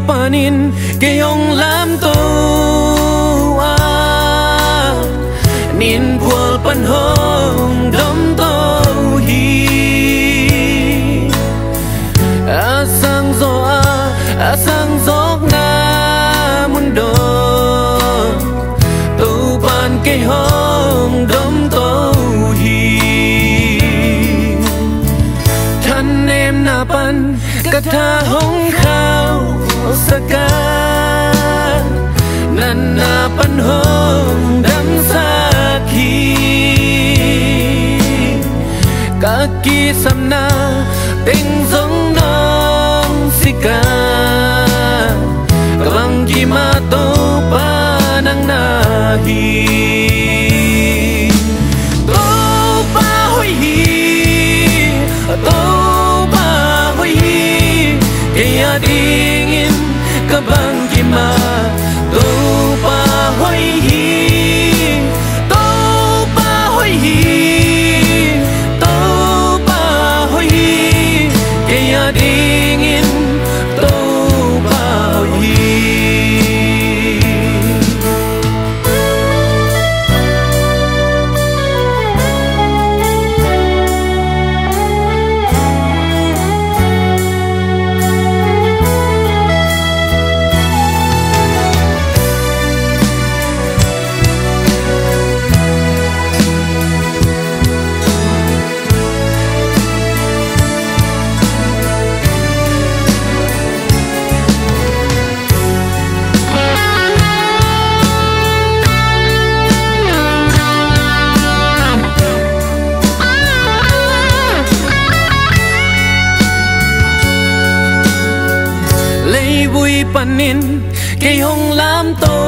panin kayong lam to nin buol panhong dom to hi asang zok na mundo tu ban cây hong đom to hi thân em na pan cắt tha hong khao saka nan na pan hong đam sa khi kaki samna tình giống nong sika kabang gimato pa nang nahi to pa hoi hi kaya dingin kabang gima to pa hoi hi kaya dingin to pa hoi vui panin cây hồng lam tô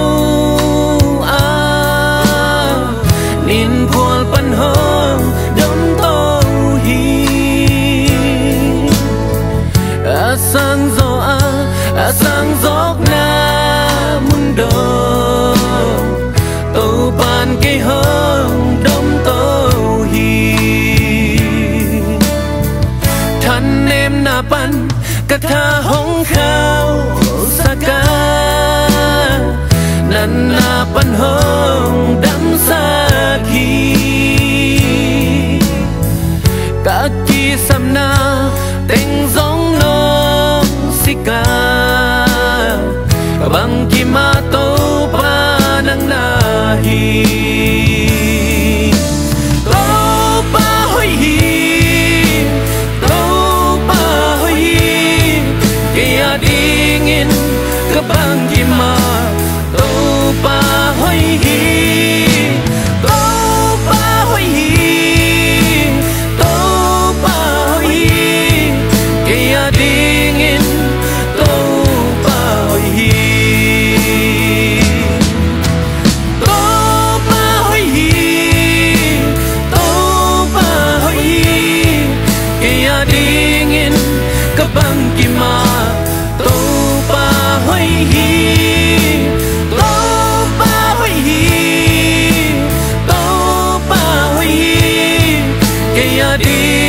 nin buol pan hong dom to hi asang zok na mundo tô pan cây hong dom to hi thân em na pan cắt tha hong khao saka nan na pan hong đam sa khi kaki samna tình giống nong sika kabang gimato pa nang nahi to pa hoi kaya dingin kabang gima to pa hoi kaya dingin to pa hoi kaya dingin kabang gima to pa hoi kaya di